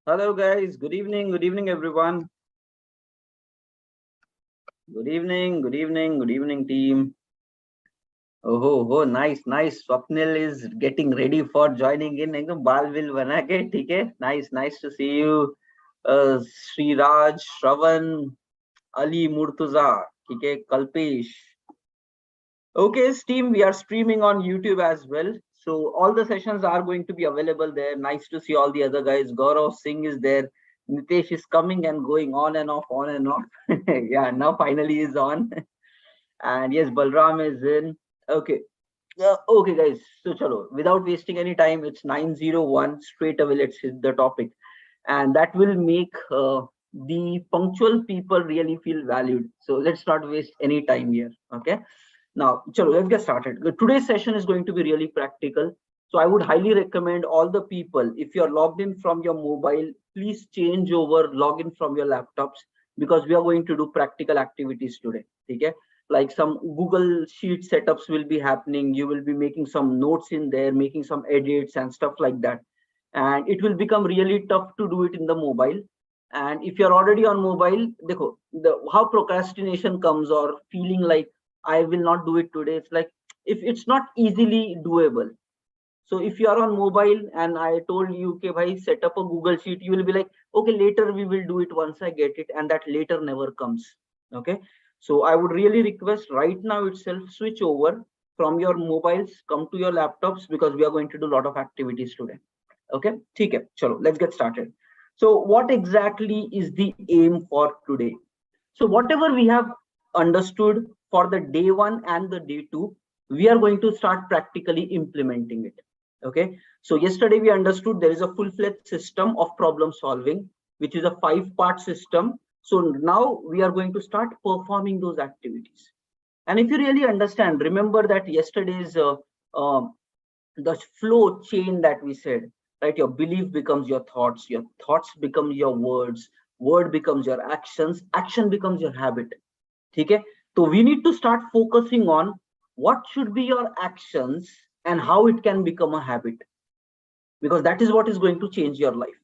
Hello guys, good evening everyone. Good evening team. Oh, nice. Swapnil is getting ready for joining in. एकदम बाल bill बना के ठीक है. Nice to see you. Sri Raj, Shravan, Ali Murtuza, ठीक है, Kalpesh. Okay, team, we are streaming on YouTube as well. So all the sessions are going to be available there. Nice to see all the other guys. Gaurav Singh is there. Nitesh is coming and going on and off, on and off. Yeah, now finally is on. And yes, Balram is in. Okay. Okay, guys. So chalo, without wasting any time, it's 9:01. Straight away, let's hit the topic. And that will make the punctual people really feel valued. So let's not waste any time here. Okay. Now, chalo, let's get started. Today's session is going to be really practical. So I would highly recommend all the people, if you're logged in from your mobile, please change over, log in from your laptops, because we are going to do practical activities today. Okay? Like some Google Sheet setups will be happening. You will be making some notes in there, making some edits and stuff like that. And it will become really tough to do it in the mobile. And if you're already on mobile, how procrastination comes, or feeling like I will not do it today. It's like if it's not easily doable. So if you are on mobile and I told you, okay, bhai, set up a Google Sheet, you will be like, okay, later we will do it once I get it, and that later never comes. Okay. So I would really request right now itself, switch over from your mobiles, come to your laptops, because we are going to do a lot of activities today. Okay. Okay. Chalo, let's get started. So what exactly is the aim for today? So whatever we have understood for the day one and the day two, we are going to start practically implementing it. Okay. So yesterday we understood there is a full-fledged system of problem solving, which is a 5-part system. So now we are going to start performing those activities. And if you really understand, remember that yesterday's the flow chain that we said, right? Your belief becomes your thoughts become your words, word becomes your actions, action becomes your habit. Okay. So we need to start focusing on what should be your actions and how it can become a habit, because that is what is going to change your life.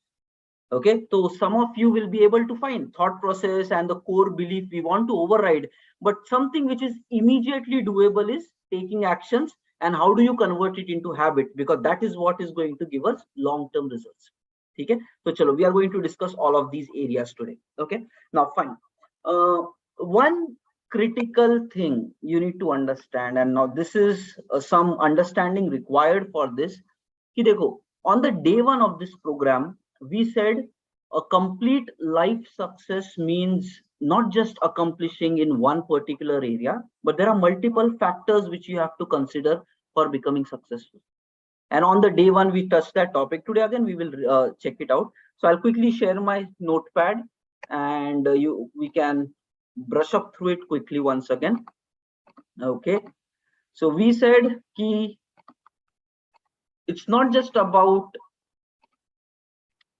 Okay. So some of you will be able to find thought process and the core belief we want to override, but something which is immediately doable is taking actions. And how do you convert it into habit, because that is what is going to give us long-term results. Okay. So chalo, we are going to discuss all of these areas today. Okay. Now fine. One critical thing you need to understand, and now this is some understanding required for this. Ki dekho, on the day one of this program, we said a complete life success means not just accomplishing in one particular area, but there are multiple factors which you have to consider for becoming successful. And on the day one, we touched that topic. Today again, we will check it out. So I'll quickly share my notepad, and we can brush up through it quickly once again. Okay. So we said key, it's not just about,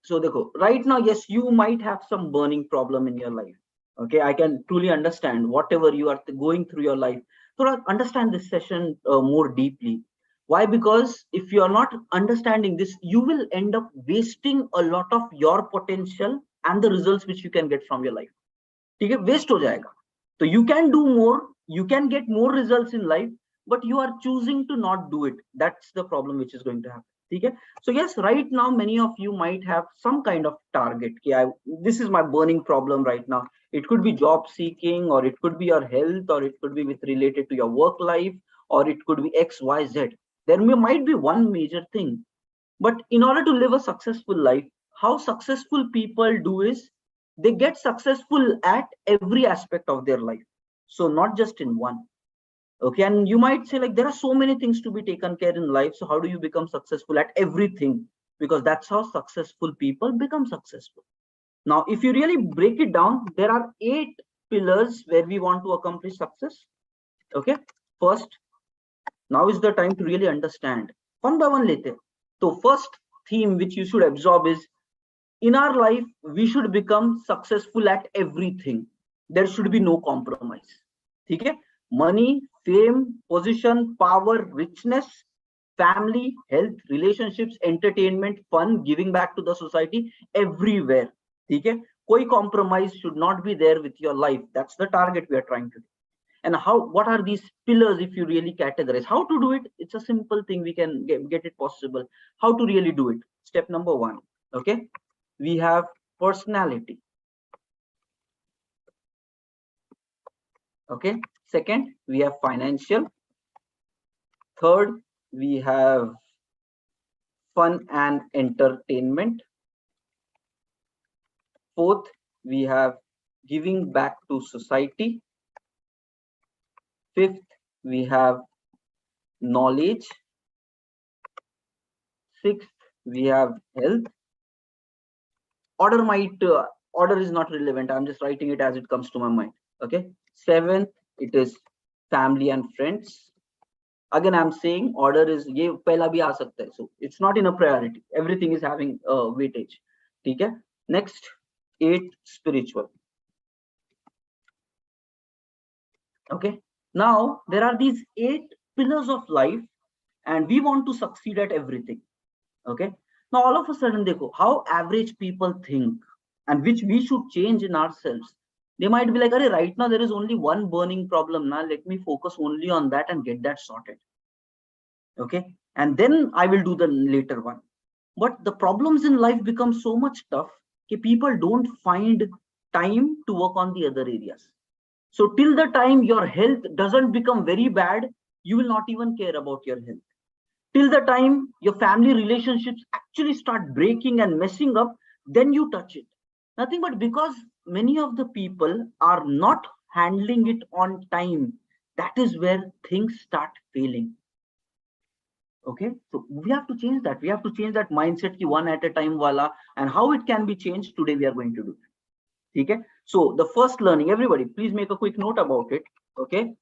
so dekho, right now, yes, you might have some burning problem in your life. Okay, I can truly understand whatever you are going through your life. So understand this session more deeply. Why? Because if you are not understanding this, you will end up wasting a lot of your potential and the results which you can get from your life. Okay, waste ho jayega. So you can do more, you can get more results in life, but you are choosing to not do it. That's the problem which is going to happen. Okay. So yes, right now many of you might have some kind of target. This is my burning problem right now. It could be job seeking, or it could be your health, or it could be with related to your work life, or it could be XYZ. There might be one major thing. But in order to live a successful life, how successful people do is they get successful at every aspect of their life. So not just in one. Okay. And you might say, like, there are so many things to be taken care in life. So how do you become successful at everything? Because that's how successful people become successful. Now, if you really break it down, there are 8 pillars where we want to accomplish success. Okay. First, now is the time to really understand. One by one later. So first theme which you should absorb is, in our life, we should become successful at everything. There should be no compromise. Okay? Money, fame, position, power, richness, family, health, relationships, entertainment, fun, giving back to the society, everywhere. Okay? Koi compromise should not be there with your life. That's the target we are trying to do. And what are these pillars if you really categorize? How to do it? It's a simple thing. We can get it possible. How to really do it? Step number 1. Okay? We have personality. Okay? Second, we have financial. Third, we have fun and entertainment. Fourth, we have giving back to society. Fifth, we have knowledge. Sixth, we have health. Order is not relevant. I'm just writing it as it comes to my mind. Okay. Seventh, it is family and friends. Again, I'm saying order is ye pehla bhi aa sakta hai, so it's not in a priority. Everything is having a weightage. Okay. Next, 8, spiritual. Okay. Now there are these 8 pillars of life, and we want to succeed at everything. Okay. Now all of a sudden, dekho how average people think, and which we should change in ourselves. They might be like, "Arey, right now there is only one burning problem. Now let me focus only on that and get that sorted." Okay, and then I will do the later one. But the problems in life become so much tough that people don't find time to work on the other areas. So till the time your health doesn't become very bad, you will not even care about your health. Till the time your family relationships actually start breaking and messing up, then you touch it. Nothing but because many of the people are not handling it on time, that is where things start failing. Okay, so we have to change that. We have to change that mindset ki one at a time wala, and how it can be changed today we are going to do. Okay, so the first learning, everybody please make a quick note about it. Okay,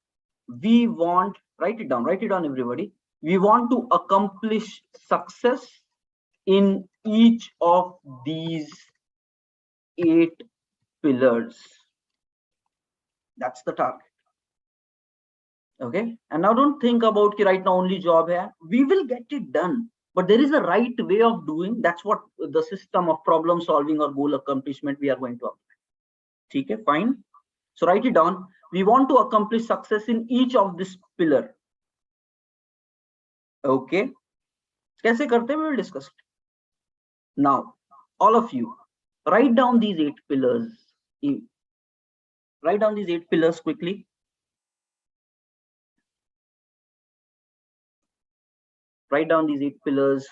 we want, write it down everybody. We want to accomplish success in each of these 8 pillars. That's the target. Okay, and now don't think about ki right now only job hai. We will get it done, but there is a right way of doing. That's what the system of problem solving or goal accomplishment we are going to apply. Okay, fine. So write it down. We want to accomplish success in each of this pillar. Okay, kaise karte we will discuss it. Now all of you write down these 8 pillars. Write down these 8 pillars quickly. Write down these 8 pillars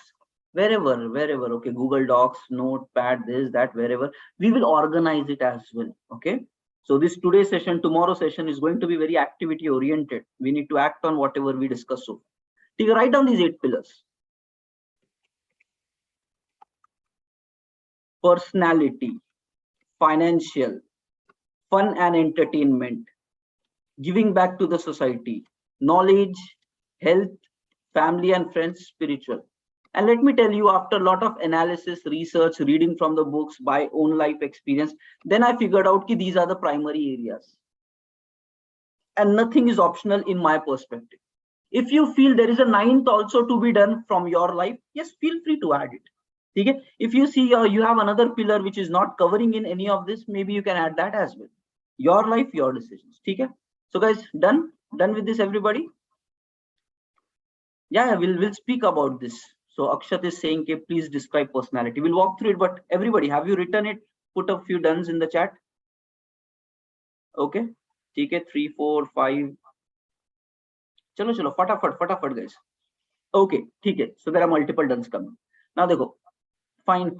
wherever. Okay, Google Docs, Notepad, this, that, wherever. We will organize it as well. Okay, so this today's session, tomorrow session is going to be very activity oriented. We need to act on whatever we discuss. So write down these 8 pillars. Personality, financial, fun and entertainment, giving back to the society, knowledge, health, family and friends, spiritual. And let me tell you, after a lot of analysis, research, reading from the books, by own life experience, then I figured out that these are the primary areas. And nothing is optional in my perspective. If you feel there is a 9th also to be done from your life, yes, feel free to add it. Okay? If you see you have another pillar which is not covering in any of this, maybe you can add that as well. Your life, your decisions. Okay? So guys, done with this, everybody? Yeah, we'll speak about this. So Akshat is saying, okay, please describe personality. We'll walk through it, but everybody, have you written it? Put a few dones in the chat. Okay, okay, 3, 4, 5. Chalo, fatafat, guys. Okay, okay. So there are multiple dones coming. Now they go. Fine.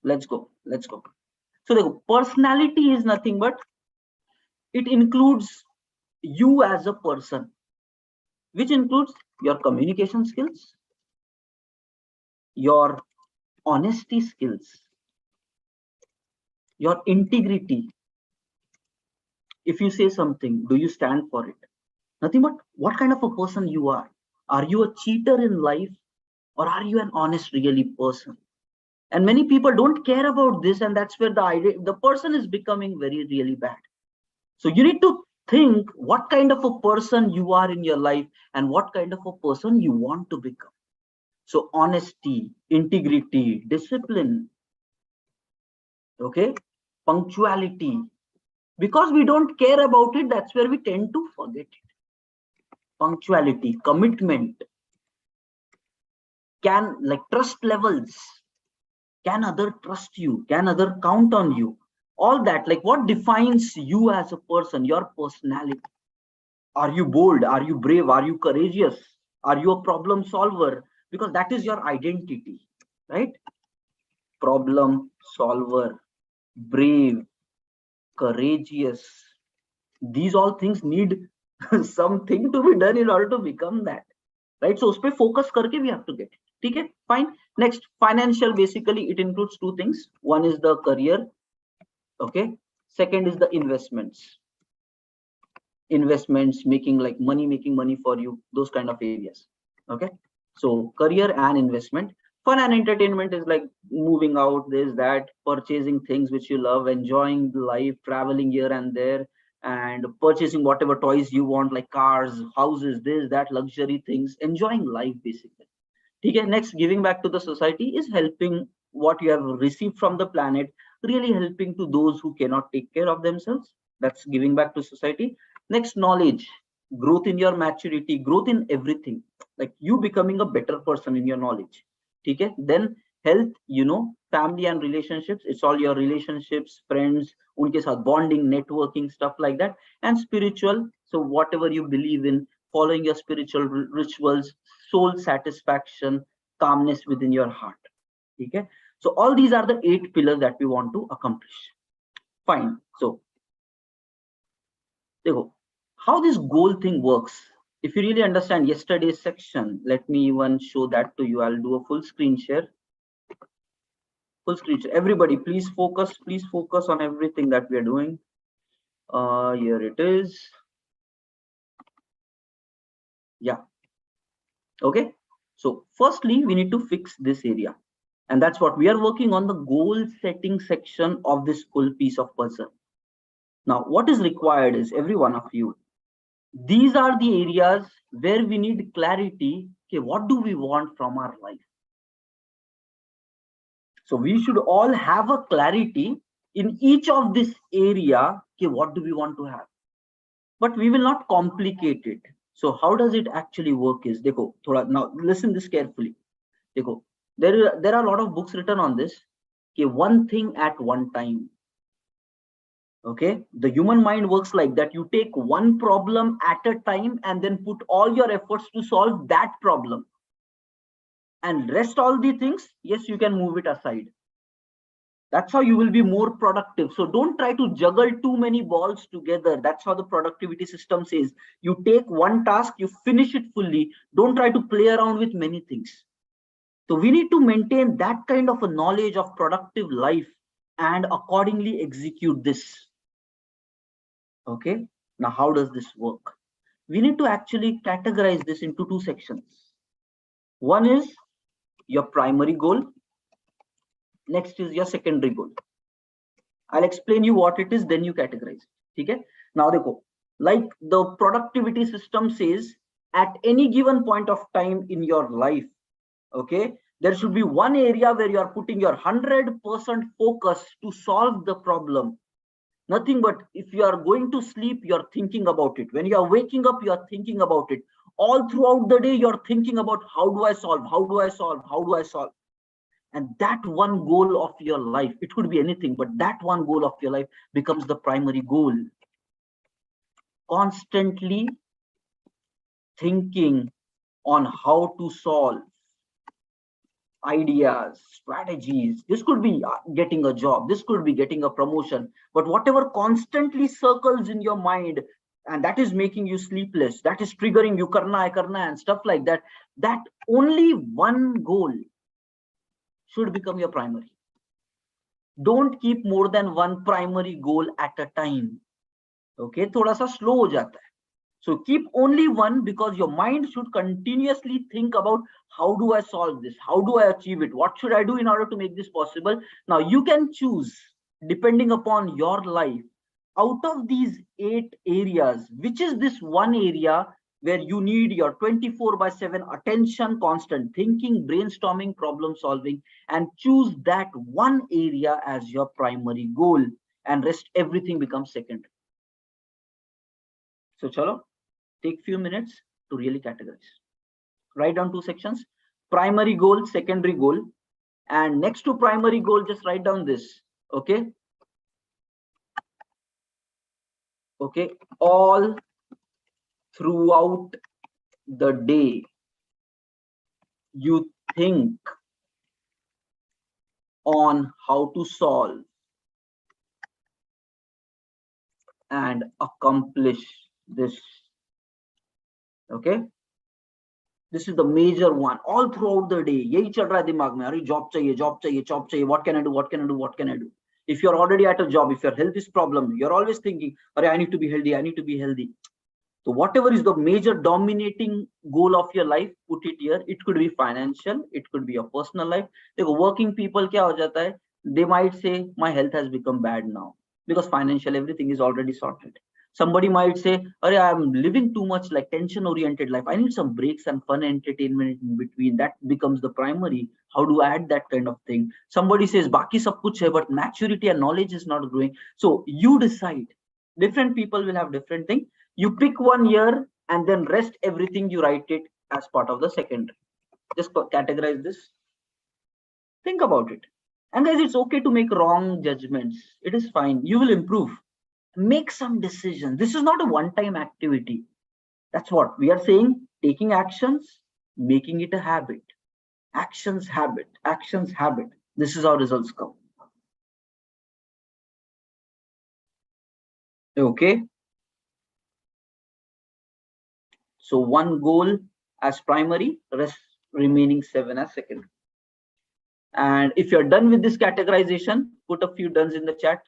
Let's go. So the personality is nothing but it includes you as a person, which includes your communication skills, your honesty skills, your integrity. If you say something, do you stand for it? Nothing but what kind of a person you are. Are you a cheater in life, or are you an honest, really person? And many people don't care about this, and that's where the person is becoming very, really bad. So you need to Think what kind of a person you are in your life and what kind of a person you want to become. So honesty, integrity, discipline, okay, punctuality. Because we don't care about it, that's where we tend to forget it. Punctuality, commitment, can like trust levels. Can other trust you? Can other count on you? All that, like what defines you as a person, your personality. Are you bold? Are you brave? Are you courageous? Are you a problem solver? Because that is your identity, right? Problem solver, brave, courageous. These all things need something to be done in order to become that, right? So us pe focus karke we have to get it. Okay, fine. Next, financial, basically it includes two things. One is the career, okay. Second is the investments, making like money, making money for you, those kind of areas, okay. So career and investment. Fun and entertainment is like moving out, this that, purchasing things which you love, enjoying life, traveling here and there, and purchasing whatever toys you want, like cars, houses, this that, luxury things, enjoying life basically. Okay, next, giving back to the society is helping what you have received from the planet, really helping to those who cannot take care of themselves. That's giving back to society. Next, knowledge, growth in your maturity, growth in everything, like you becoming a better person in your knowledge. Okay, then health, family and relationships, it's all your relationships, friends, unke saath bonding, networking, stuff like that. And spiritual, so whatever you believe in, following your spiritual rituals, soul satisfaction, calmness within your heart. Okay, so all these are the 8 pillars that we want to accomplish. Fine. So how this goal thing works. If you really understand yesterday's section, let me even show that to you. I'll do a full screen share. Full screen share. Everybody, please focus on everything that we are doing. Here it is. Yeah. Okay. So firstly, we need to fix this area. And that's what we are working on, the goal setting section of this full piece of puzzle. Now, what is required is every one of you. These are the areas where we need clarity. Okay, what do we want from our life? So we should all have a clarity in each of this area. Okay, what do we want to have? But we will not complicate it. So how does it actually work is, now listen this carefully. There are a lot of books written on this. Okay, one thing at one time. Okay, the human mind works like that. You take one problem at a time and then put all your efforts to solve that problem, and rest all the things, yes, you can move it aside. That's how you will be more productive. So don't try to juggle too many balls together. That's how the productivity system says. You take one task, you finish it fully. Don't try to play around with many things. So we need to maintain that kind of a knowledge of productive life and accordingly execute this. Okay, now how does this work? We need to actually categorize this into 2 sections. One is your primary goal. Next is your secondary goal. I'll explain you what it is, then you categorize. Okay. Now, like the productivity system says, at any given point of time in your life, okay, there should be one area where you are putting your 100% focus to solve the problem. Nothing but if you are going to sleep, you're thinking about it. When you are waking up, you are thinking about it. All throughout the day, you're thinking about how do I solve, how do I solve, how do I solve. And that one goal of your life, it could be anything, but that one goal of your life becomes the primary goal. Constantly thinking on how to solve, ideas, strategies. This could be getting a job, this could be getting a promotion, but whatever constantly circles in your mind and that is making you sleepless, that is triggering you karna hai and stuff like that, that only one goal should become your primary. Don't keep more than one primary goal at a time. Okay, thoda sa slow ho jata hai. So keep only one, because your mind should continuously think about how do I solve this? How do I achieve it? What should I do in order to make this possible? Now you can choose, depending upon your life, out of these 8 areas, which is this one area where you need your 24/7 attention, constant thinking, brainstorming, problem solving, and choose that one area as your primary goal, and rest everything becomes secondary. So chalo, take few minutes to really categorize. Write down 2 sections: primary goal, secondary goal, and next to primary goal, just write down this. Okay. Okay. All throughout the day, you think on how to solve and accomplish this. Okay. This is the major one. All throughout the day, yahi chal raha hai dimag mein, are job chahiye, job chahiye, job chahiye, what can I do, what can I do, what can I do? If you're already at a job, if your health is problem, you're always thinking, I need to be healthy, I need to be healthy. So whatever is the major dominating goal of your life, put it here. It could be financial, it could be your personal life. Dekho, working people kya ho jata hai, they might say my health has become bad now because financial everything is already sorted. Somebody might say, I'm living too much like tension oriented life, I need some breaks and fun entertainment in between. That becomes the primary. How do I add that kind of thing? Somebody says baki sab kuch hai, but maturity and knowledge is not growing. So you decide. Different people will have different thing. You pick one year and then rest everything, you write it as part of the secondary. Just categorize this. Think about it. And guys, it's okay to make wrong judgments. It is fine. You will improve. Make some decisions. This is not a one-time activity. That's what we are saying. Taking actions, making it a habit. Actions, habit. Actions, habit. This is how results come. Okay. So one goal as primary, rest remaining 7 as secondary. And if you're done with this categorization, put a few dones in the chat.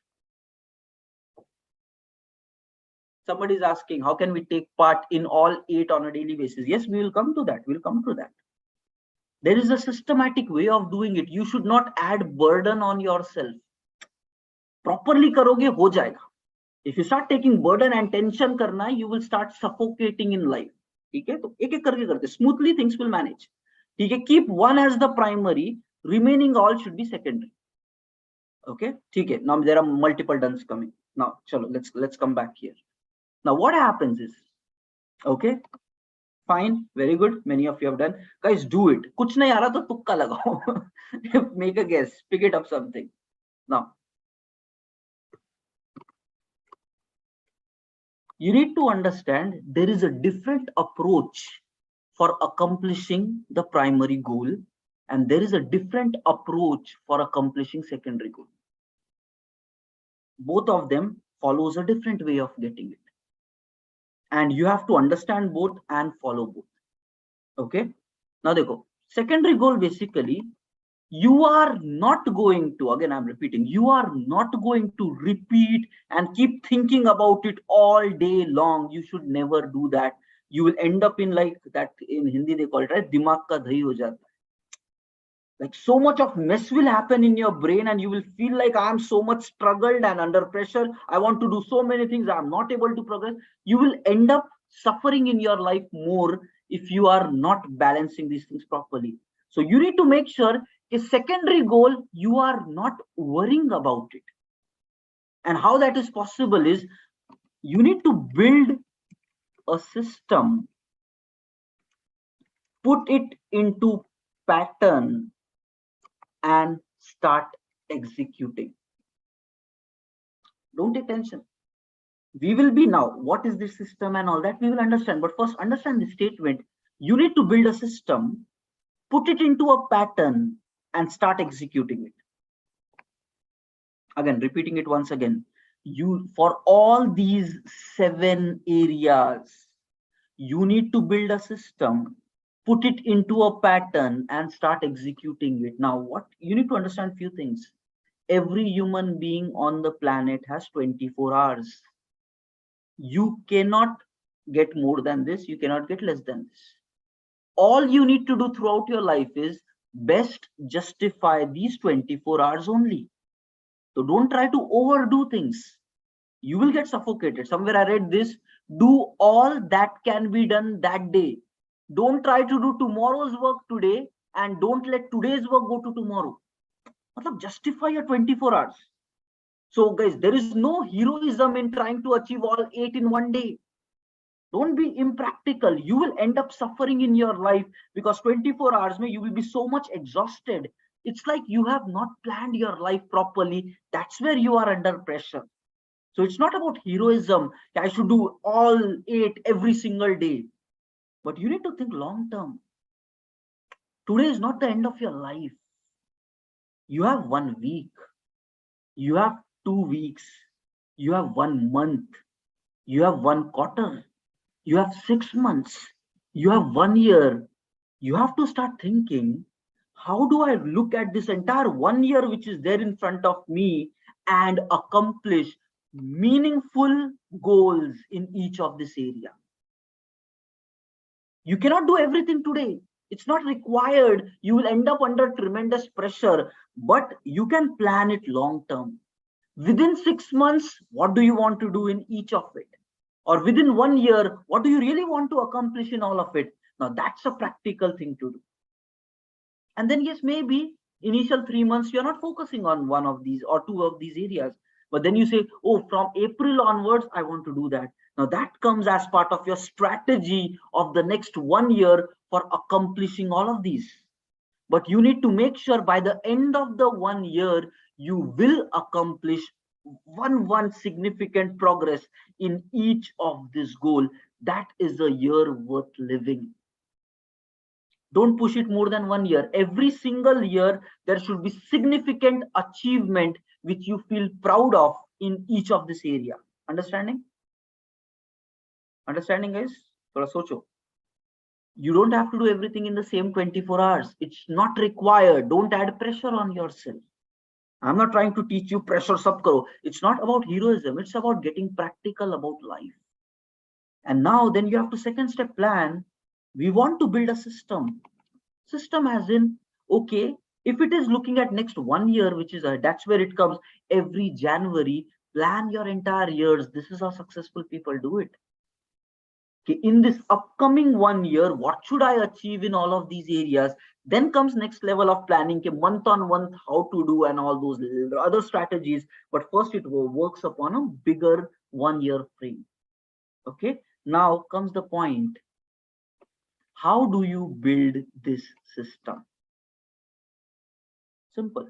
Somebody is asking, how can we take part in all 8 on a daily basis? Yes, we will come to that. We'll come to that. There is a systematic way of doing it. You should not add burden on yourself. Properly karoge, ho jayega. If you start taking burden and tension karna, you will start suffocating in life. Okay? So, ek karke karte, smoothly things will manage. Okay? Keep one as the primary, remaining all should be secondary. Okay? Okay? Now there are multiple dones coming. Now, chalo, let's come back here. Now what happens is, okay, fine, very good, many of you have done. Guys, do it. Kuch nahi aa raha to tukka lagao. Make a guess, pick it up something. Now you need to understand there is a different approach for accomplishing the primary goal, and there is a different approach for accomplishing secondary goal. Both of them follows a different way of getting it, and you have to understand both and follow both. Okay, now dekho, secondary goal, basically you are not going to, again I'm repeating, you are not going to repeat and keep thinking about it all day long. You should never do that. You will end up in like that, in Hindi they call it, right, dimag ka dahi ho jata. Like so much of mess will happen in your brain and you will feel like I'm so much struggled and under pressure. I want to do so many things, I'm not able to progress. You will end up suffering in your life more if you are not balancing these things properly. So you need to make sure a secondary goal, you are not worrying about it. And how that is possible is you need to build a system, put it into pattern and start executing. Don't take tension. We will be now, what is this system and all that we will understand, but first understand the statement. You need to build a system, put it into a pattern and start executing it. Again, repeating it once again. You, for all these 7 areas, you need to build a system, put it into a pattern and start executing it. Now, what you need to understand, few things. Every human being on the planet has 24 hours. You cannot get more than this, you cannot get less than this. All you need to do throughout your life is best justify these 24 hours only. So don't try to overdo things. You will get suffocated. Somewhere I read this: do all that can be done that day. Don't try to do tomorrow's work today, and don't let today's work go to tomorrow. Matlab, justify your 24 hours. So guys, there is no heroism in trying to achieve all 8 in one day. Don't be impractical. You will end up suffering in your life, because 24 hours you will be so much exhausted. It's like you have not planned your life properly. That's where you are under pressure. So it's not about heroism. I should do all 8 every single day. But you need to think long term. Today is not the end of your life. You have 1 week. You have 2 weeks. You have 1 month. You have 1 quarter. You have 6 months. You have 1 year. You have to start thinking, how do I look at this entire 1 year which is there in front of me and accomplish meaningful goals in each of this area? You cannot do everything today. It's not required. You will end up under tremendous pressure, but you can plan it long term. Within 6 months, what do you want to do in each of it? Or within 1 year, what do you really want to accomplish in all of it? Now that's a practical thing to do. And then yes, maybe initial 3 months, you're not focusing on one of these or two of these areas. But then you say, oh, from April onwards, I want to do that. Now that comes as part of your strategy of the next 1 year for accomplishing all of these. But you need to make sure by the end of the 1 year, you will accomplish one significant progress in each of this goal. That is a year worth living. Don't push it more than 1 year. Every single year, there should be significant achievement which you feel proud of in each of this area. Understanding? Understanding, guys? Thoda socho. You don't have to do everything in the same 24 hours. It's not required. Don't add pressure on yourself. I'm not trying to teach you pressure sab karo. It's not about heroism. It's about getting practical about life. And now then you have to second step plan. We want to build a system. System as in, okay, if it is looking at next 1 year, which is that's where it comes every January, plan your entire years. This is how successful people do it. Okay, in this upcoming 1 year, what should I achieve in all of these areas? Then comes next level of planning, okay, month on month, how to do and all those other strategies. But first it works upon a bigger 1 year frame. Okay, now comes the point. How do you build this system? Simple.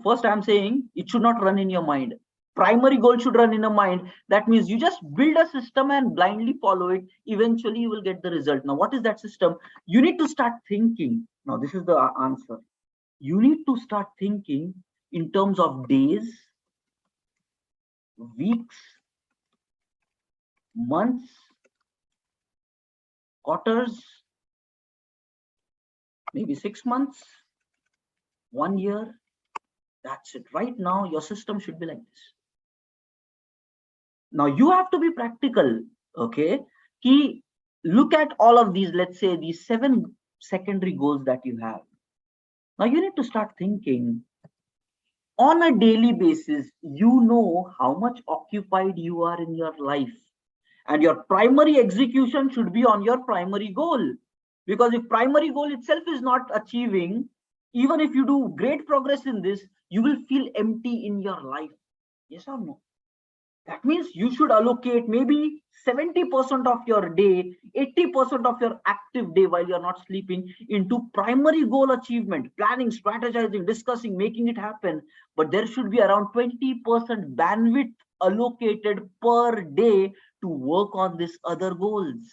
First, I'm saying it should not run in your mind. Primary goal should run in a mind. That means you just build a system and blindly follow it. Eventually, you will get the result. Now, what is that system? You need to start thinking. Now, this is the answer. You need to start thinking in terms of days, weeks, months, quarters, maybe 6 months, 1 year. That's it. Right now, your system should be like this. Now you have to be practical. Okay, look at all of these, let's say these 7 secondary goals that you have. Now you need to start thinking on a daily basis. You know how much occupied you are in your life, and your primary execution should be on your primary goal. Because if primary goal itself is not achieving, even if you do great progress in this, you will feel empty in your life. Yes or no? That means you should allocate maybe 70% of your day, 80% of your active day while you're not sleeping into primary goal achievement, planning, strategizing, discussing, making it happen. But there should be around 20% bandwidth allocated per day to work on these other goals.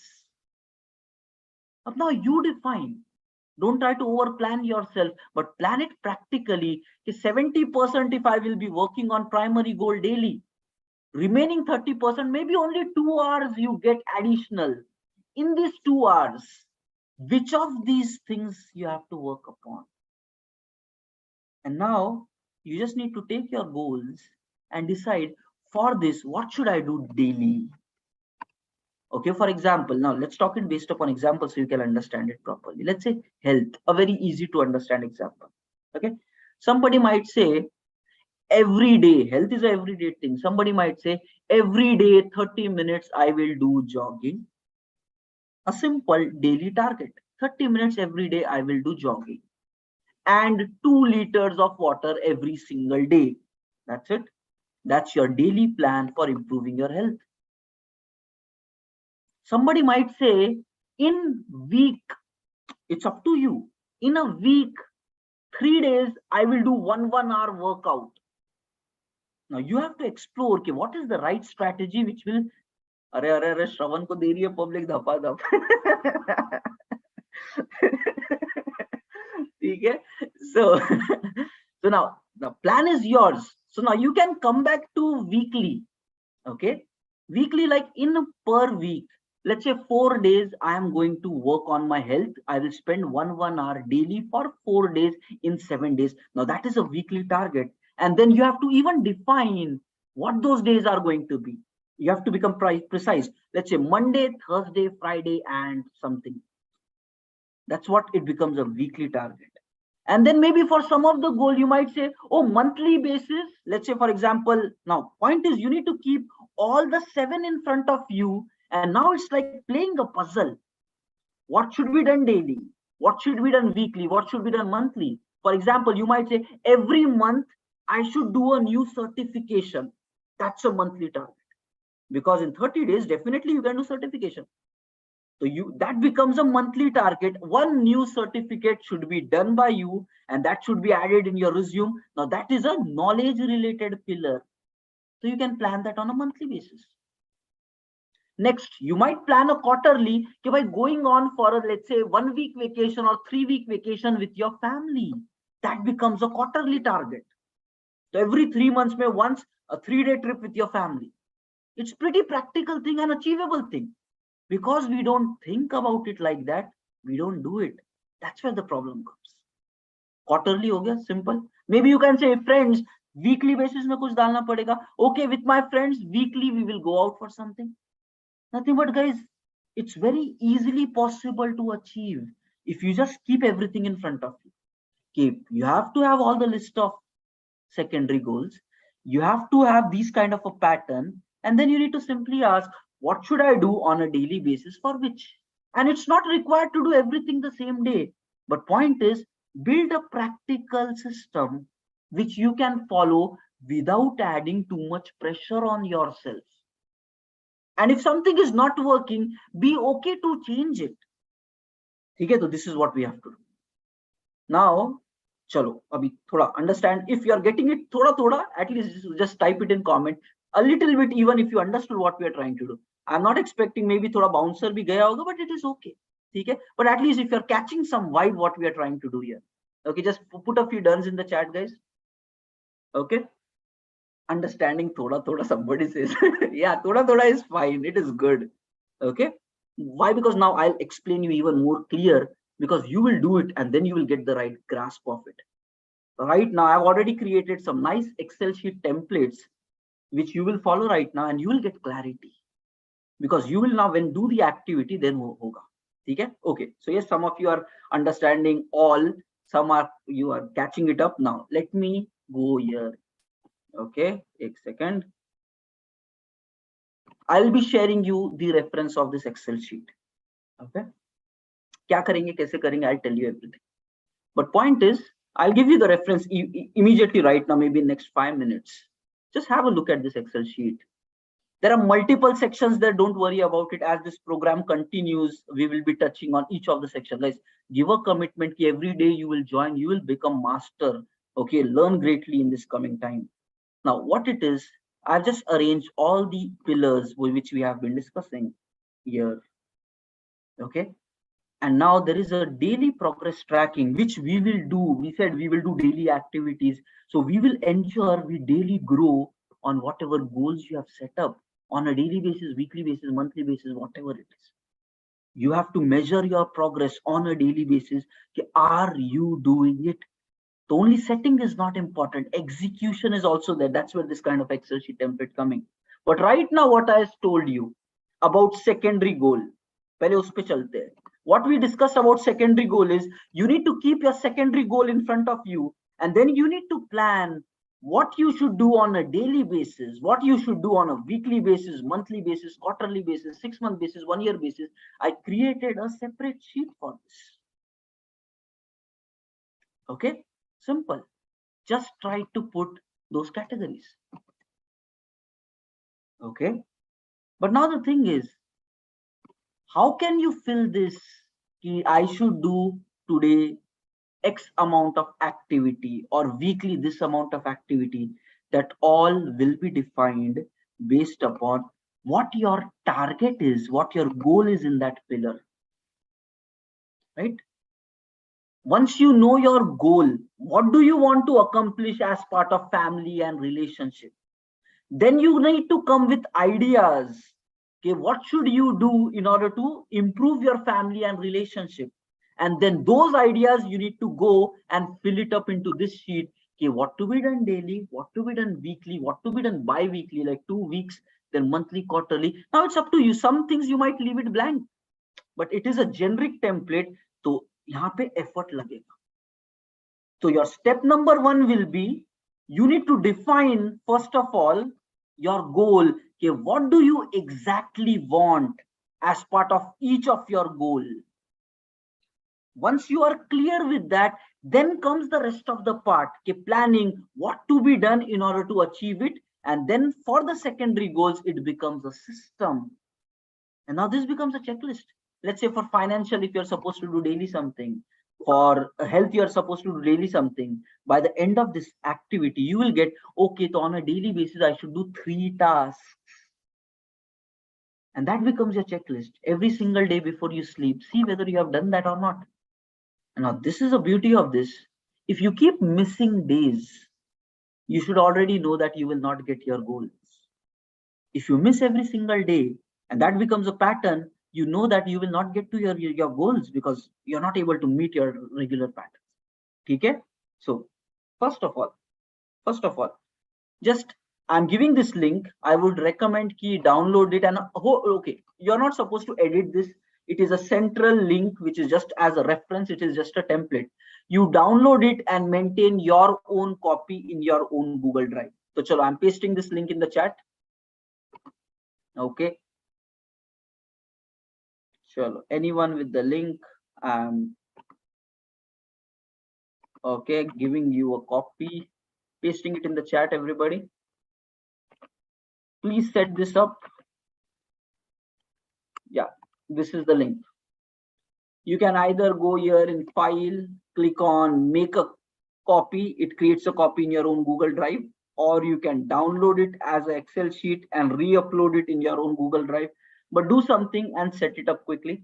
But now you define. Don't try to overplan yourself, but plan it practically. 70% if I will be working on primary goal daily, remaining 30%, maybe only 2 hours you get additional. In these 2 hours, which of these things you have to work upon? And now you just need to take your goals and decide, for this, what should I do daily? Okay, for example, now let's talk it based upon example so you can understand it properly. Let's say health, a very easy to understand example. Okay, somebody might say, every day. Health is an everyday thing. Somebody might say, every day 30 minutes I will do jogging. A simple daily target. 30 minutes every day I will do jogging. And 2 liters of water every single day. That's it. That's your daily plan for improving your health. Somebody might say, in week, it's up to you. In a week, 3 days, I will do 1 hour workout. Now you have to explore, okay, what is the right strategy which will, अरे श्रवण को दे रही है public धपा धप. ठीक है? So so now the plan is yours. So now you can come back to weekly. Okay, weekly, like in per week, let's say 4 days I am going to work on my health. I will spend 1 hour daily for 4 days in 7 days. Now that is a weekly target. And then you have to even define what those days are going to be. You have to become precise. Let's say Monday, Thursday, Friday, and something. That's what it becomes, a weekly target. And then maybe for some of the goal, you might say, oh, monthly basis. Let's say, for example, now point is you need to keep all the 7 in front of you. And now it's like playing a puzzle. What should be done daily? What should be done weekly? What should be done monthly? For example, you might say every month I should do a new certification. That's a monthly target. Because in 30 days, definitely you can do certification. So that becomes a monthly target. 1 new certificate should be done by you, and that should be added in your resume. Now that is a knowledge related pillar. So you can plan that on a monthly basis. Next, you might plan a quarterly by going on for a, let's say, 1 week vacation or 3 week vacation with your family. That becomes a quarterly target. So every 3 months, once a 3-day trip with your family. It's pretty practical thing and achievable thing. Because we don't think about it like that, we don't do it. That's where the problem comes. Quarterly ho gaya, simple. Maybe you can say, friends, weekly basis mein kuch dalna padega. Okay, with my friends, weekly we will go out for something. Nothing but, guys, it's very easily possible to achieve if you just keep everything in front of you. You have to have all the list of secondary goals. You have to have these kind of a pattern, and then you need to simply ask, what should I do on a daily basis for which? And it's not required to do everything the same day. But point is, build a practical system which you can follow without adding too much pressure on yourself. And if something is not working, be okay to change it. Okay, so this is what we have to do. Now, chalo, abhi thoda understand. If you are getting it thoda, at least just type it in comment. A little bit, even if you understood what we are trying to do. I'm not expecting maybe thoda bouncer bhi gaya hoga, but it is okay. Okay? But at least if you're catching some vibe what we are trying to do here. Okay, just put a few dones in the chat, guys. Okay. Understanding thoda, somebody says. Yeah, thoda is fine. It is good. Okay. Why? Because now I'll explain you even more clear, because you will do it and then you will get the right grasp of it. Right now, I've already created some nice Excel sheet templates which you will follow right now, and you will get clarity, because you will now, when do the activity, then hoga. Okay, so yes, some of you are understanding all, some are, you are catching it up now. Let me go here. Okay, a second. I'll be sharing you the reference of this Excel sheet. Okay, kya karenge, kaise karenge, I'll tell you everything. But point is, I'll give you the reference immediately right now, maybe in next 5 minutes. Just have a look at this Excel sheet. There are multiple sections there. Don't worry about it. As this program continues, we will be touching on each of the sections. Guys, give a commitment. Every day you will join, you will become master. Okay, learn greatly in this coming time. Now, what it is, I've just arranged all the pillars which we have been discussing here. Okay. And now there is a daily progress tracking, which we will do. We said we will do daily activities. So we will ensure we daily grow on whatever goals you have set up on a daily basis, weekly basis, monthly basis, whatever it is. You have to measure your progress on a daily basis. Are you doing it? The only setting is not important. Execution is also there. That's where this kind of Excel sheet template coming. But right now, what I told you about secondary goal, pehle us pe chalte hain. What we discussed about secondary goal is, you need to keep your secondary goal in front of you, and then you need to plan what you should do on a daily basis, what you should do on a weekly basis, monthly basis, quarterly basis, 6-month basis, 1-year basis. I created a separate sheet for this. Okay, simple. Just try to put those categories. Okay, but now the thing is, how can you fill this? I should do today X amount of activity or weekly this amount of activity. That all will be defined based upon what your target is, what your goal is in that pillar, right? Once you know your goal, what do you want to accomplish as part of family and relationship? Then you need to come with ideas. Okay, what should you do in order to improve your family and relationship? And then those ideas you need to go and fill it up into this sheet. Okay, what to be done daily, what to be done weekly, what to be done bi-weekly, like 2 weeks, then monthly, quarterly. Now it's up to you. Some things you might leave it blank, but it is a generic template. So यहाँ पे effort लगेगा. So your step number 1 will be, you need to define first of all your goal. Okay, what do you exactly want as part of each of your goal? Once you are clear with that, then comes the rest of the part. Okay, planning what to be done in order to achieve it. And then for the secondary goals, it becomes a system. And now this becomes a checklist. Let's say for financial, if you're supposed to do daily something, for health, you're supposed to do daily something. By the end of this activity, you will get, okay, so on a daily basis, I should do 3 tasks. And that becomes your checklist. Every single day before you sleep, see whether you have done that or not. Now, this is the beauty of this. If you keep missing days, you should already know that you will not get your goals. If you miss every single day, and that becomes a pattern, you know that you will not get to your goals because you're not able to meet your regular patterns. Okay? So first of all, just I'm giving this link. I would recommend key download it. And okay, you're not supposed to edit this. It is a central link which is just as a reference. It is just a template. You download it and maintain your own copy in your own Google Drive. So chalo, I'm pasting this link in the chat. Okay, sure. Anyone with the link, okay, giving you a copy, pasting it in the chat. Everybody, please set this up. Yeah, this is the link. You can either go here in file, click on make a copy. It creates a copy in your own Google Drive, or you can download it as an Excel sheet and re-upload it in your own Google Drive. But do something and set it up quickly.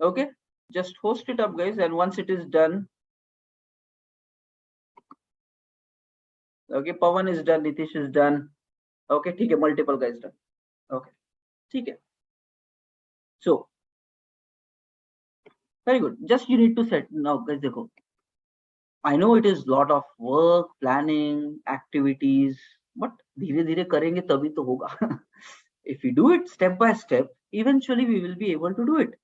Okay, just host it up, guys, and once it is done, okay, Pawan is done, Nitish is done. Okay, ठीक है, multiple guys done. Okay, ठीक है. So very good. Just you need to set now, guys. देखो, I know it is lot of work, planning, activities, but धीरे धीरे करेंगे तभी तो होगा. If we do it step by step, eventually we will be able to do it.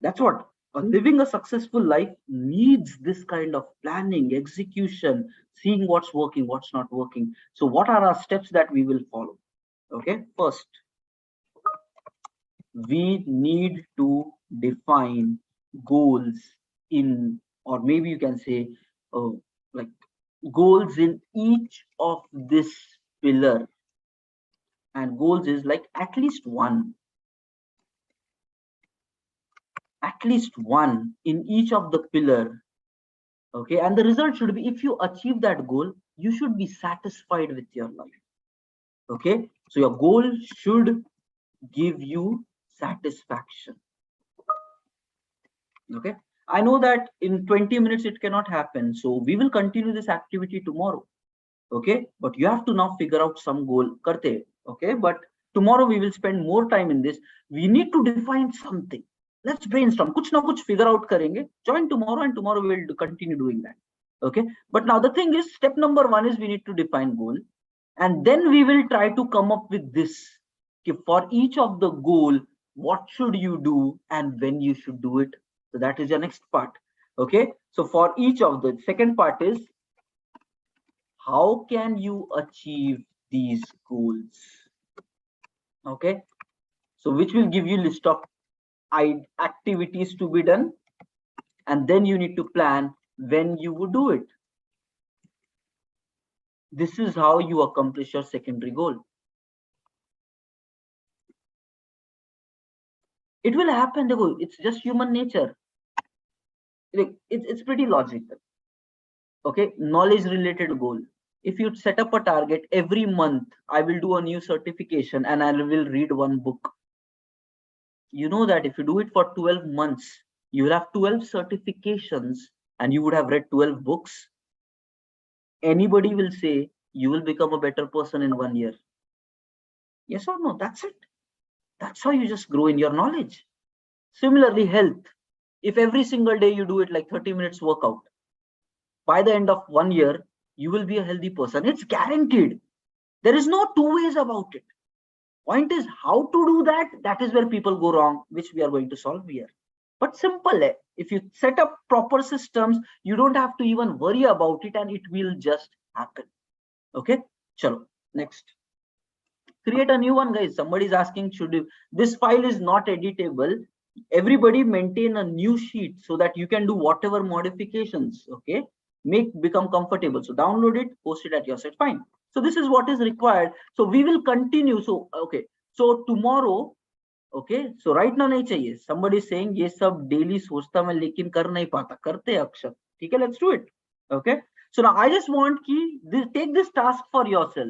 That's what living a successful life needs, this kind of planning, execution, seeing what's working, what's not working. So what are our steps that we will follow? Okay, first, we need to define goals in, or maybe you can say, like goals in each of this pillar. And goals is like at least one. at least one in each of the pillar. Okay, and the result should be, if you achieve that goal, you should be satisfied with your life. Okay, so your goal should give you satisfaction. Okay, I know that in 20 minutes it cannot happen, so we will continue this activity tomorrow. Okay, but you have to now figure out some goal karte. Okay, but tomorrow we will spend more time in this. We need to define something. Let's brainstorm, kuch na kuch figure out karenge. Join tomorrow, and tomorrow we'll continue doing that. Okay, but now the thing is, step number 1 is we need to define goal, and then we will try to come up with this. Okay, for each of the goal, what should you do and when you should do it. So that is your next part. Okay, so for each of the second part is, how can you achieve these goals. Okay, so which will give you list of activities to be done, and then you need to plan when you would do it. This is how you accomplish your secondary goal. It will happen, it's just human nature. It's pretty logical. Okay, knowledge related goal. If you set up a target, every month I will do a new certification and I will read one book. You know that if you do it for 12 months, you will have 12 certifications and you would have read 12 books. Anybody will say you will become a better person in 1 year. Yes or no? That's it. That's how you just grow in your knowledge. Similarly, health. If every single day you do it like 30 minutes workout, by the end of 1 year, you will be a healthy person. It's guaranteed. There is no two ways about it. Point is how to do that. That is where people go wrong, which we are going to solve here. But simple. If you set up proper systems, you don't have to even worry about it, and it will just happen. Okay, chalo, next. Create a new one, guys. Somebody is asking, should you, this file is not editable. Everybody maintain a new sheet so that you can do whatever modifications. Okay, become comfortable. So download it, post it at your site. Fine. So this is what is required. So we will continue. So okay, so tomorrow, okay, so right now nahi chahiye. Somebody is saying ye sab daily sochta main lekin kar nahi pata. Karte Akshat. Okay, let's do it. Okay, so now I just want take this task for yourself.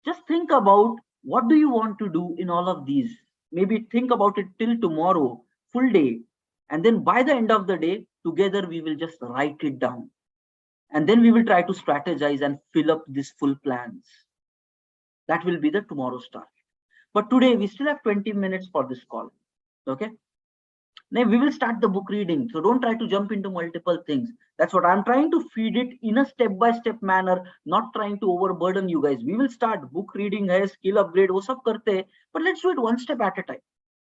Just think about what do you want to do in all of these. Maybe think about it till tomorrow, full day, and then by the end of the day, together we will just write it down, and then we will try to strategize and fill up these full plans. That will be the tomorrow's target. But today we still have 20 minutes for this call. Okay, now we will start the book reading, so don't try to jump into multiple things. That's what I'm trying to feed it in a step-by-step manner, not trying to overburden you guys. We will start book reading, hai, skill upgrade, wo sab karte, but let's do it one step at a time.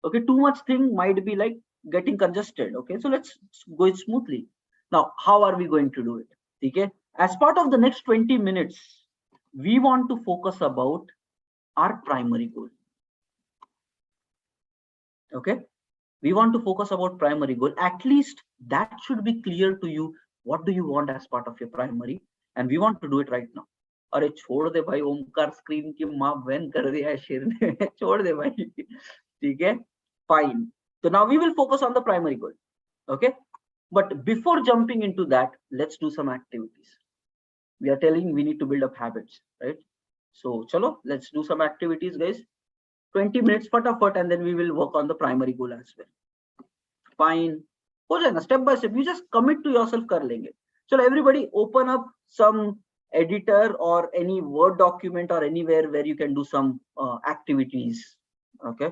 Okay, too much thing might be like getting congested. Okay, so let's go it smoothly. Now, how are we going to do it? Okay, as part of the next 20 minutes, we want to focus about our primary goal. Okay, we want to focus about primary goal. At least that should be clear to you. What do you want as part of your primary? And we want to do it right now. अरे छोड़ दे भाई, Omkar screen की माँ ban कर दिया है शेर ने. छोड़ दे भाई. ठीक है, fine. So now we will focus on the primary goal. Okay, but before jumping into that, let's do some activities. We are telling we need to build up habits, right? So chalo, let's do some activities, guys. 20 minutes फटाफट, and then we will work on the primary goal as well. Fine, हो जाएगा step by step. You just commit to yourself, कर लेंगे. So everybody open up some editor or any Word document or anywhere where you can do some activities. Okay,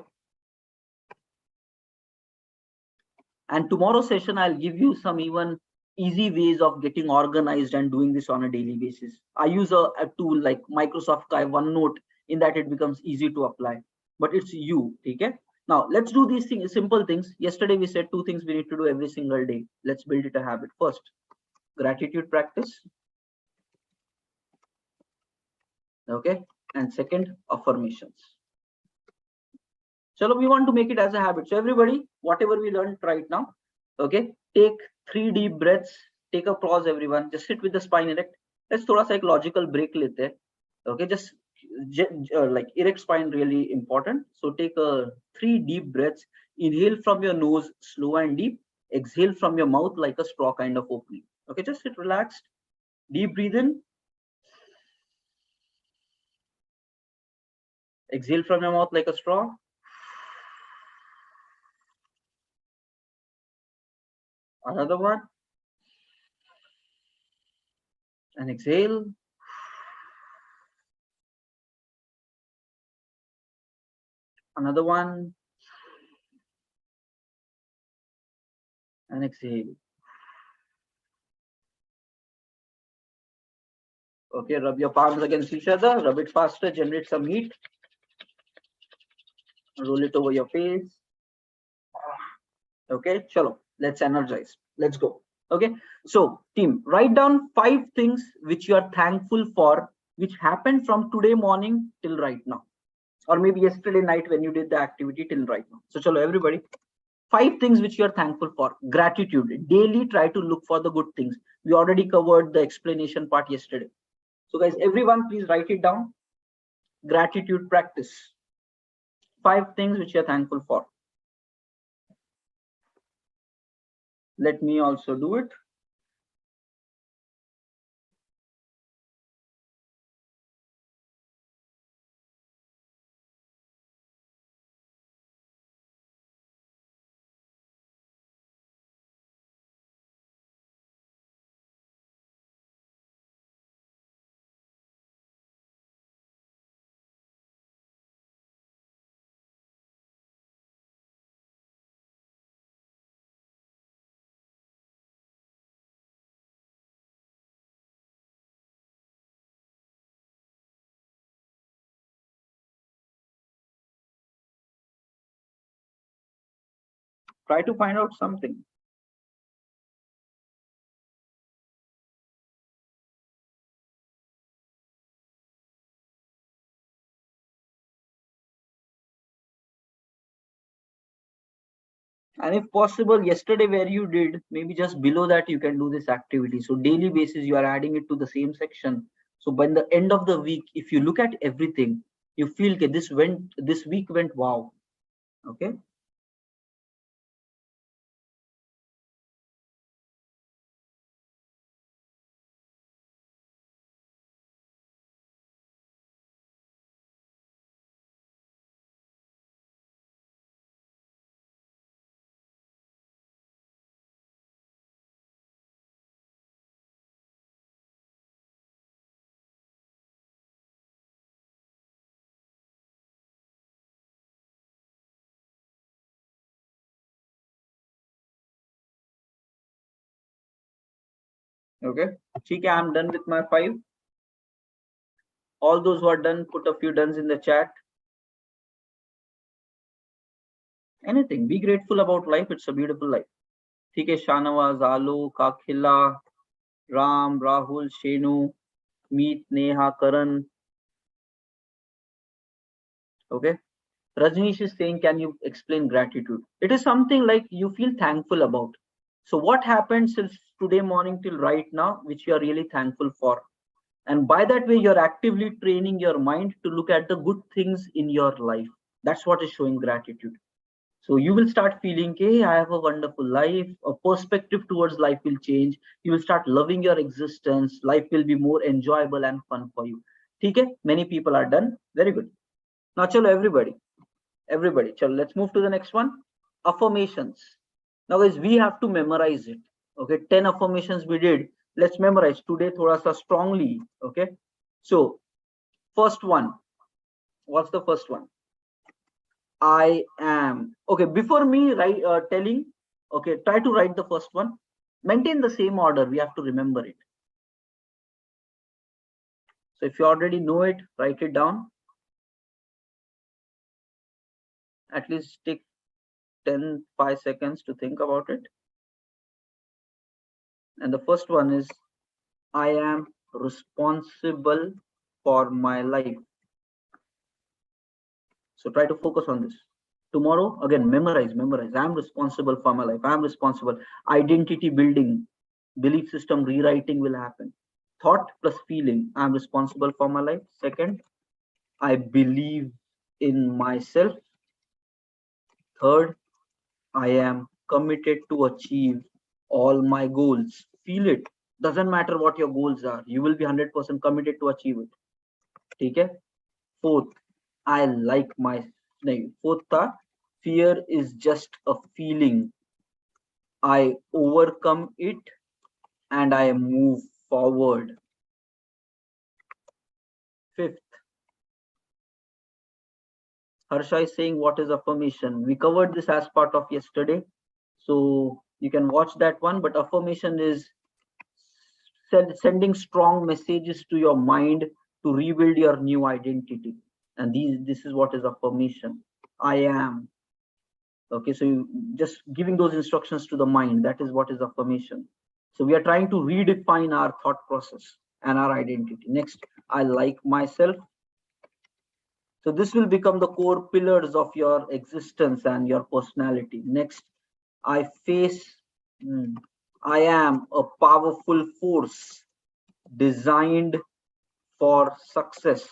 and tomorrow's session I'll give you some even easy ways of getting organized and doing this on a daily basis. I use a tool like Microsoft OneNote. In that it becomes easy to apply, but it's you. Okay, now let's do these things, simple things. Yesterday we said 2 things we need to do every single day. Let's build it a habit. First, gratitude practice. Okay, and second, affirmations. So we want to make it as a habit. So everybody, whatever we learned right now, okay, take 3 deep breaths. Take a pause, everyone. Just sit with the spine erect. Let's thoda sa ek logical break lete hain. Okay, just like erect spine, really important. So take 3 deep breaths Inhale from your nose, slow and deep. Exhale from your mouth like a straw kind of opening. Okay, just sit relaxed. Deep breathe in. Exhale from your mouth like a straw. Another one. And exhale. Another one. And exhale. Okay, rub your palms against each other. Rub it faster. Generate some heat. Roll it over your face. Okay, chalo. Let's energize. Let's go. Okay, so team, write down 5 things which you are thankful for, which happened from today morning till right now, or maybe yesterday night when you did the activity till right now. So chalo, everybody, 5 things which you are thankful for. Gratitude. Daily try to look for the good things. We already covered the explanation part yesterday. So guys, everyone, please write it down. Gratitude practice. 5 things which you are thankful for. Let me also do it. Try to find out something. And if possible, yesterday where you did, maybe just below that you can do this activity. So daily basis, you are adding it to the same section. So by the end of the week, if you look at everything, you feel okay, this week went wow. Okay. Okay. Okay, I'm done with my 5. All those who are done, put a few dones in the chat. Anything. Be grateful about life. It's a beautiful life. Okay, Shanawaz, Alu, Kakhila, Ram, Rahul, Shenu, Meet, Neha, Karan. Okay. Rajneesh is saying, can you explain gratitude? It is something like you feel thankful about. So what happened since today morning till right now, which you are really thankful for? And by that way, you're actively training your mind to look at the good things in your life. That's what is showing gratitude. So you will start feeling, hey, I have a wonderful life. A perspective towards life will change. You will start loving your existence. Life will be more enjoyable and fun for you. Okay? Many people are done. Very good. Now, chalo, everybody, chalo, let's move to the next one. Affirmations. Now guys, we have to memorize it. Okay, 10 affirmations we did. Let's memorize today thoda sa strongly. Okay, so first one, what's the first one? I am. Okay, before me telling, okay, try to write the first one. Maintain the same order. We have to remember it. So if you already know it, write it down. At least take 5 seconds to think about it. And the first one is, I am responsible for my life. So try to focus on this. Tomorrow, again, memorize. I'm responsible for my life. I'm responsible. Identity building, belief system rewriting will happen. Thought plus feeling. I'm responsible for my life. Second, I believe in myself. Third, I am committed to achieve all my goals. Feel it. Doesn't matter what your goals are. You will be 100% committed to achieve it. Okay? Fourth, I like my. Fourth था, fear is just a feeling. I overcome it and I move forward. Fifth, Harsha is saying what is affirmation. We covered this as part of yesterday, so you can watch that one. But affirmation is sending strong messages to your mind to rebuild your new identity. And this is what is affirmation. I am. Okay, so you just giving those instructions to the mind, that is what is affirmation. So we are trying to redefine our thought process and our identity. Next, I like myself. So this will become the core pillars of your existence and your personality. Next, I face, I am a powerful force designed for success.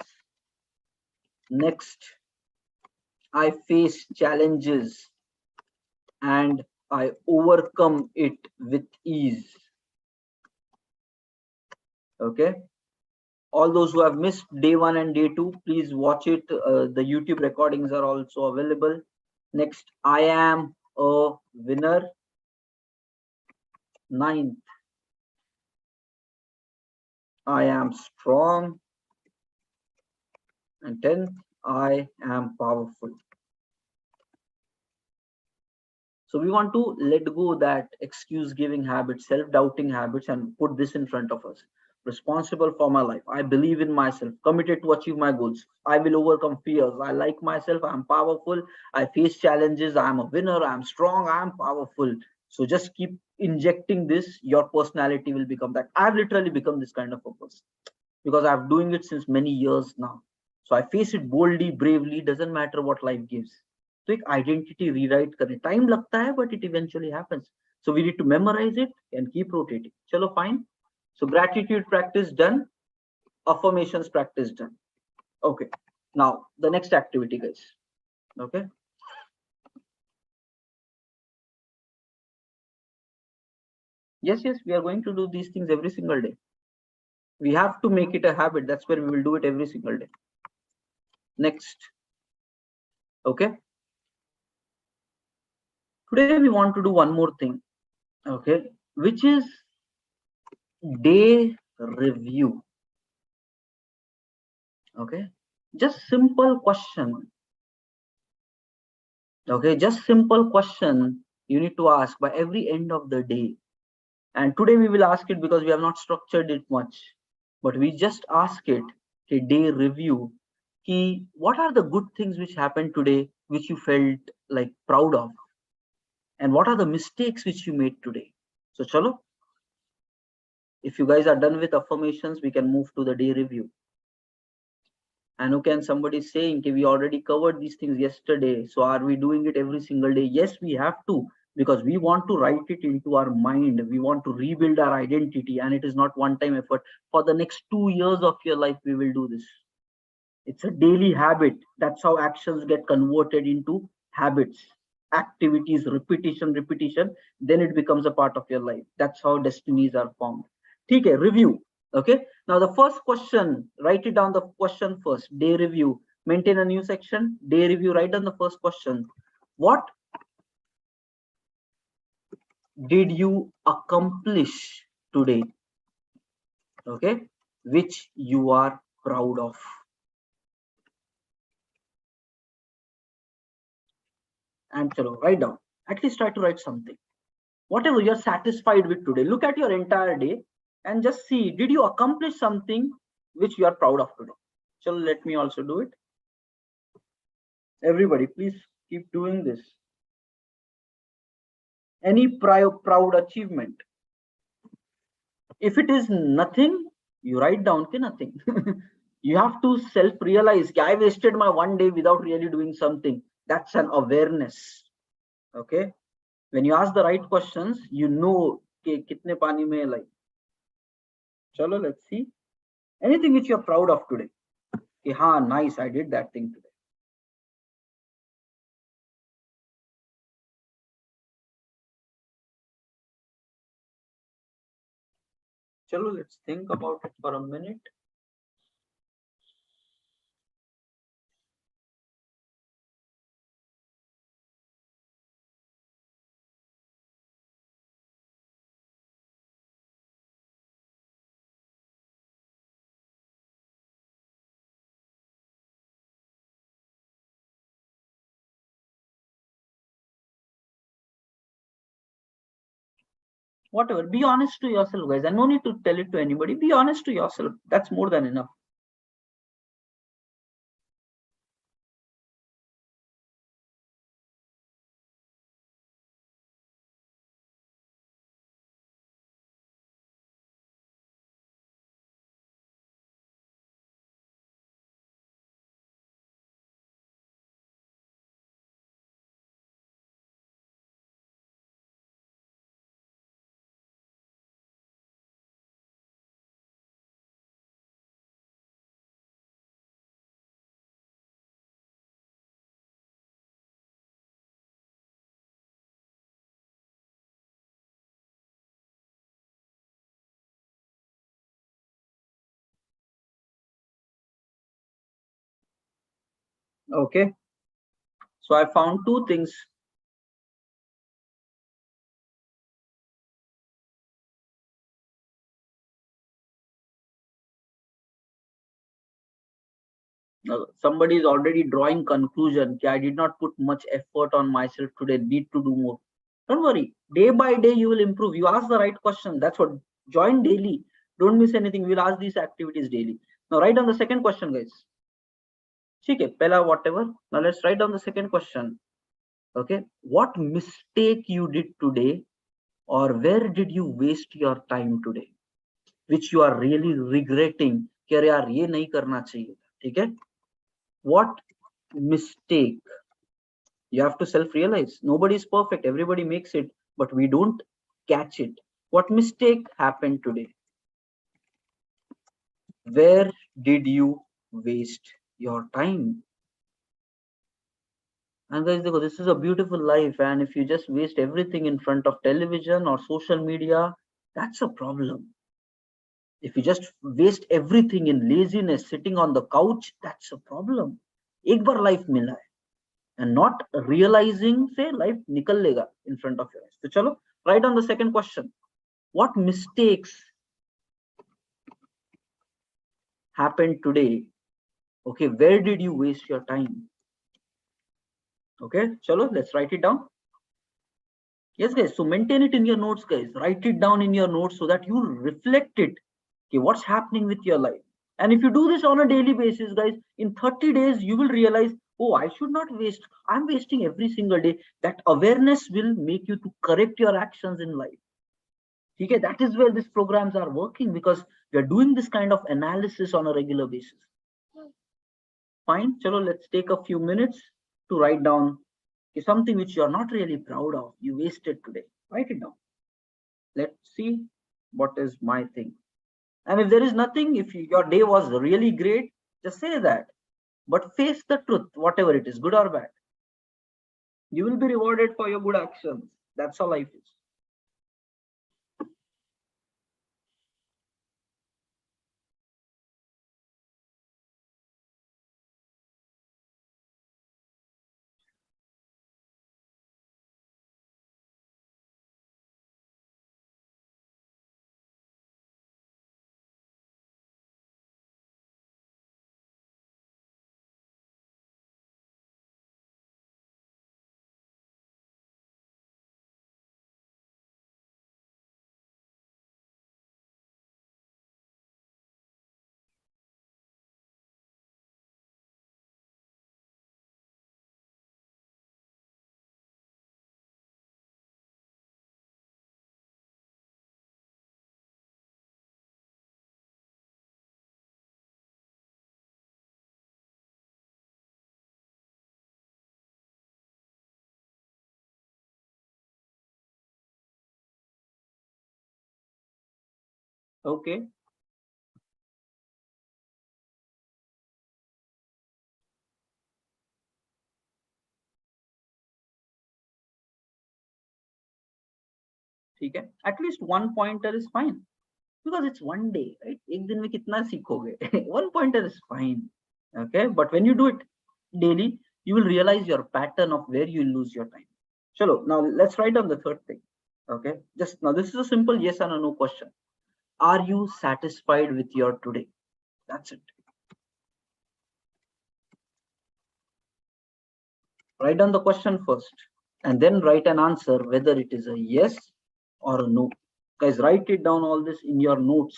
Next, I face challenges and I overcome it with ease. Okay. All those who have missed day 1 and day 2, please watch it. The YouTube recordings are also available. Next, I am a winner. Ninth, I am strong. And 10th, I am powerful. So we want to let go that excuse giving habits, self-doubting habits, and put this in front of us. Responsible for my life. I believe in myself, committed to achieve my goals. I will overcome fears. I like myself. I'm powerful. I face challenges. I'm a winner. I'm strong. I'm powerful. So just keep injecting this. Your personality will become that. I've literally become this kind of a person because I've doing it since many years now. So I face it boldly, bravely. Doesn't matter what life gives. तो एक identity rewrite करने time लगता है but it eventually happens so we need to memorise it and keep rotating चलो fine so gratitude practice done, affirmations practice done. Okay, now the next activity guys. Okay, yes, we are going to do these things every single day. We have to make it a habit. That's where we will do it every single day. Next. Okay, today we want to do one more thing. Okay, which is day review. Okay, just simple question. Okay, just simple question you need to ask by every end of the day. And today we will ask it because we have not structured it much, but we just ask it a day review. Ki, what are the good things which happened today which you felt like proud of? And what are the mistakes which you made today? So chalo, if you guys are done with affirmations, we can move to the day review. And who can somebody saying we already covered these things yesterday, so are we doing it every single day? Yes, we have to, because we want to write it into our mind. We want to rebuild our identity, and it is not one time effort. For the next 2 years of your life we will do this. It's a daily habit. That's how actions get converted into habits, activities, repetition, then it becomes a part of your life. That's how destinies are formed. Okay, review. Okay, now the first question, write it down, the question first. Day review, maintain a new section. Day review, write down the first question. What did you accomplish today? Okay, which you are proud of? And chalo, write down, at least try to write something, whatever you're satisfied with today. Look at your entire day and just see, did you accomplish something which you are proud of today? So let me also do it. Everybody, please keep doing this. Any proud achievement. If it is nothing, you write down nothing. You have to self-realize I wasted my one day without really doing something. That's an awareness. Okay, when you ask the right questions, you know kitne pani mein like. Chalo, let's see. Anything which you're proud of today. Ha, nice, I did that thing today. chalo, let's think about it for a minute. Whatever, be honest to yourself, guys, and no need to tell it to anybody. Be honest to yourself. That's more than enough. Okay, so I found two things. Somebody is already drawing conclusion. I did not put much effort on myself today. Need to do more. Don't worry. Day by day, you will improve. You ask the right question. That's what. Join daily. Don't miss anything. We'll ask these activities daily. Now, write down the second question, guys. Okay, Pella, whatever. Now, let's write down the second question. Okay. What mistake you did today, or where did you waste your time today, which you are really regretting? कि अरे यार ये नहीं करना चाहिए. ठीक है? What mistake? You have to self-realize. Nobody is perfect. Everybody makes it, but we don't catch it. What mistake happened today? Where did you waste your time? And guys, this is a beautiful life, and if you just waste everything in front of television or social media, that's a problem. If you just waste everything in laziness, sitting on the couch, that's a problem. एक बार life मिला है, and not realizing say life निकल लेगा in front of your eyes. So चलो, write down the second question. What mistakes happened today? Okay, where did you waste your time? Okay, chalo, let's write it down. Yes, guys, so maintain it in your notes, guys. Write it down in your notes so that you reflect it. Okay, what's happening with your life? And if you do this on a daily basis, guys, in 30 days, you will realize, oh, I should not waste. I'm wasting every single day. That awareness will make you to correct your actions in life. Okay, that is where these programs are working, because we are doing this kind of analysis on a regular basis. Fine, chalo, let's take a few minutes to write down something which you are not really proud of. You wasted today. Write it down. Let's see what is my thing. And if there is nothing, if your day was really great, just say that. But face the truth, whatever it is, good or bad. You will be rewarded for your good actions. That's how life is. Okay. Okay. At least one pointer is fine. because it's one day, right? एक दिन में कितना सीखोगे? One pointer is fine, okay? But when you do it daily, you will realize your pattern of where you lose your time. Chalo, now let's write down the third thing, okay? Just now, this is a simple yes and a no question. Are you satisfied with your today? That's it. Write down the question first and then write an answer whether it is a yes or a no. Guys, write it down all this in your notes.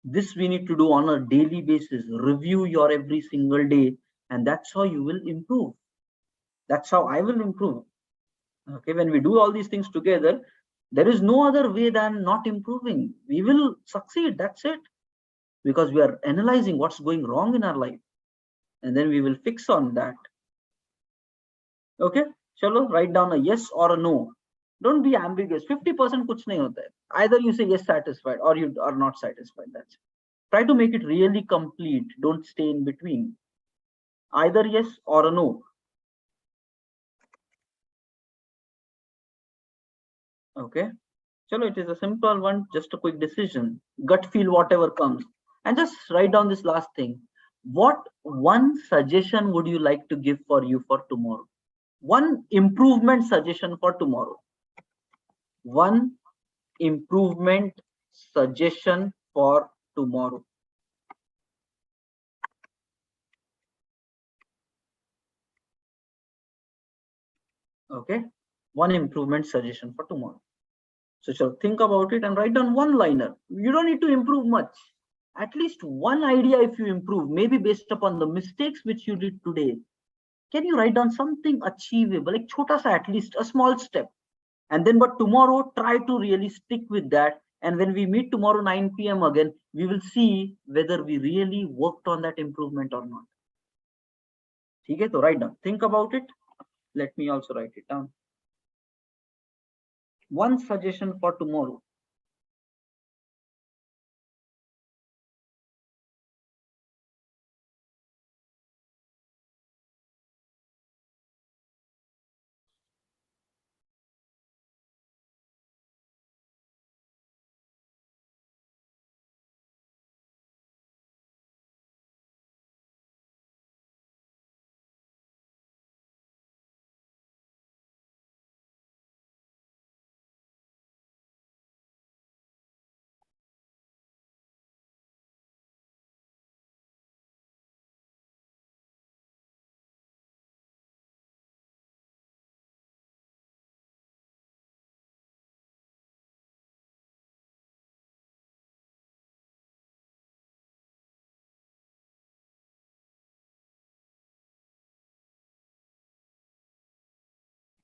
This we need to do on a daily basis. Review your every single day, and that's how you will improve. That's how I will improve. Okay, when we do all these things together, there is no other way than not improving. We will succeed. That's it. Because we are analyzing what's going wrong in our life, and then we will fix on that. Okay, chalo, write down a yes or a no. Don't be ambiguous. 50% kuch nahi hota hai. Either you say yes, satisfied, or you are not satisfied. That's it. Try to make it really complete. Don't stay in between. Either yes or a no. Okay, chalo, it is a simple one, just a quick decision. Gut feel whatever comes. And just write down this last thing. What one suggestion would you like to give for you for tomorrow? One improvement suggestion for tomorrow. One improvement suggestion for tomorrow. Okay, one improvement suggestion for tomorrow. So think about it and write down one liner. You don't need to improve much. At least one idea if you improve, maybe based upon the mistakes which you did today. Can you write down something achievable, like chota sa, at least a small step? And then, but tomorrow, try to really stick with that. And when we meet tomorrow 9 p.m. again, we will see whether we really worked on that improvement or not. Okay, so write down. Think about it. Let me also write it down. One suggestion for tomorrow.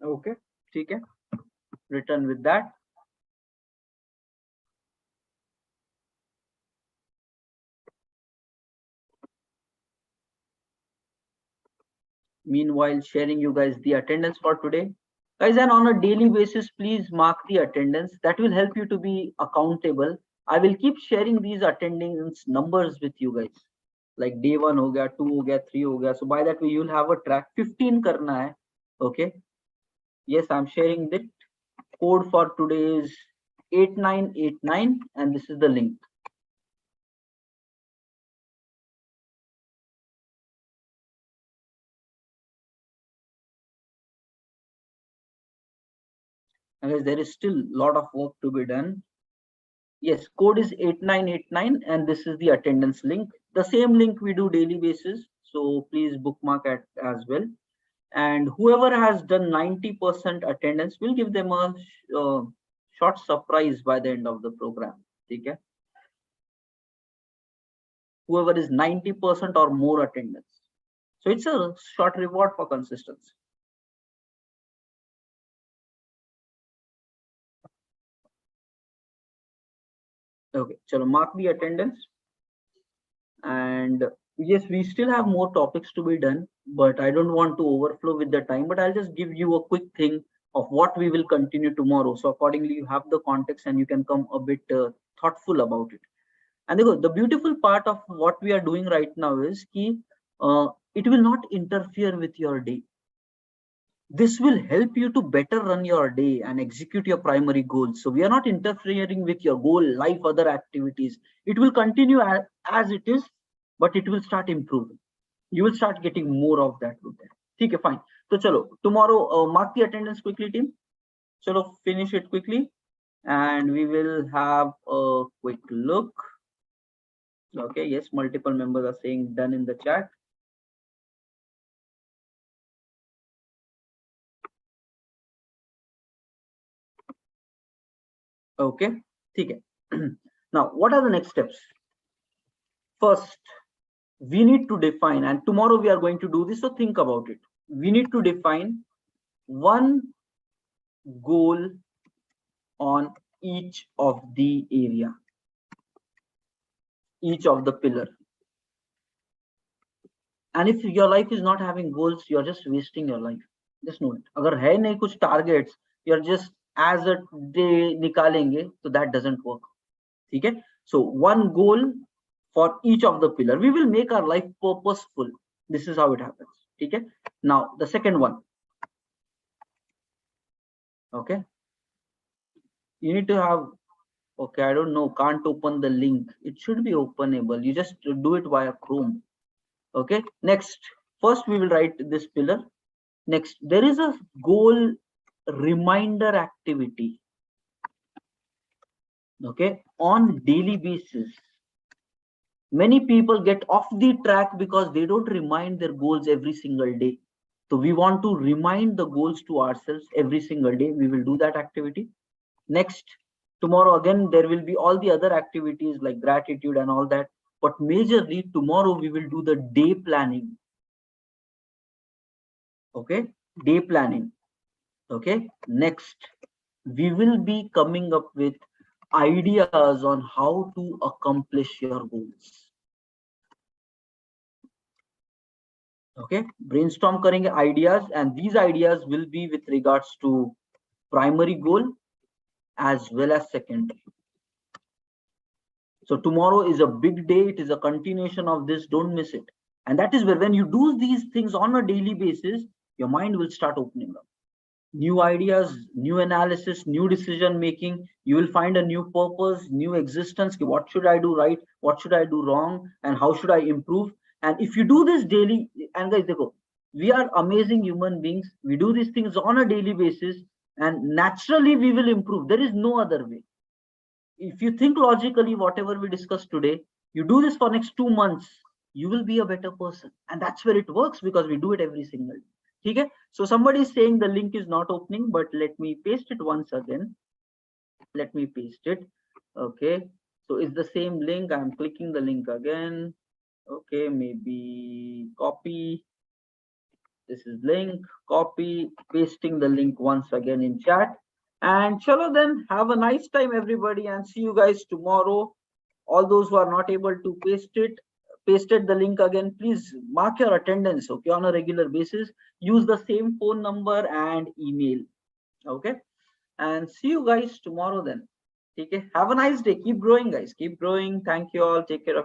Okay, okay. Written with that. Meanwhile, sharing you guys the attendance for today. Guys, and on a daily basis, please mark the attendance. That will help you to be accountable. I will keep sharing these attendance numbers with you guys. Like day 1 ho gaya, 2 ho gaya, 3 ho gaya. So by that way, you'll have a track. 15 karna hai. Okay. Yes, I'm sharing the code for today is 8989, and this is the link. And guys, there is still a lot of work to be done. Yes, code is 8989, and this is the attendance link. The same link we do daily basis. So please bookmark it as well. And whoever has done 90% attendance, will give them a short surprise by the end of the program. Okay? Whoever is 90% or more attendance. So it's a short reward for consistency. Okay, so mark the attendance. And yes, we still have more topics to be done, but I don't want to overflow with the time, but I'll just give you a quick thing of what we will continue tomorrow. So accordingly, you have the context and you can come a bit thoughtful about it. And the beautiful part of what we are doing right now is it will not interfere with your day. This will help you to better run your day and execute your primary goals. So we are not interfering with your goal, life, other activities. It will continue as it is, but it will start improving. You will start getting more of that with that. Okay, fine. So chalo, tomorrow mark the attendance quickly, team. Chalo, finish it quickly, and we will have a quick look. Okay, yes, multiple members are saying done in the chat. Okay, okay. Now, what are the next steps? First, we need to define, and tomorrow we are going to do this, so think about it. We need to define one goal on each of the area, each of the pillar. And if your life is not having goals, you're just wasting your life. Just know it. Agar hai nahi kuch targets, you're just as a day nikalenge, so that doesn't work. Okay? So one goal for each of the pillar. We will make our life purposeful. This is how it happens. Okay? Now the second one. Okay? You need to have, okay, I don't know, can't open the link. It should be openable. You just do it via Chrome. Okay? Next, first we will write this pillar. Next, there is a goal reminder activity. Okay, on daily basis. Many people get off the track because they don't remind their goals every single day. So we want to remind the goals to ourselves every single day. We will do that activity. Next, tomorrow again, there will be all the other activities like gratitude and all that. But majorly tomorrow we will do the day planning. Okay, day planning. Okay, next, we will be coming up with ideas on how to accomplish your goals. Okay, brainstorm karenge ideas, and these ideas will be with regards to primary goal as well as secondary. So tomorrow is a big day. It is a continuation of this. Don't miss it. And that is where when you do these things on a daily basis, your mind will start opening up. New ideas, new analysis, new decision making. You will find a new purpose, new existence. What should I do right? What should I do wrong? And how should I improve? And if you do this daily, and guys, we are amazing human beings. We do these things on a daily basis, and naturally we will improve. There is no other way. If you think logically, whatever we discussed today, you do this for next 2 months, you will be a better person. And that's where it works, because we do it every single day. Okay, so somebody is saying the link is not opening, but let me paste it once again. Let me paste it. Okay, so it's the same link. I'm clicking the link again. Okay, maybe copy. This is link, copy, pasting the link once again in chat. And chalo then, have a nice time everybody, and see you guys tomorrow. All those who are not able to pasted the link again, please mark your attendance, okay, on a regular basis. Use the same phone number and email. Okay, and see you guys tomorrow then. Okay, have a nice day. Keep growing, guys. Keep growing. Thank you all. Take care of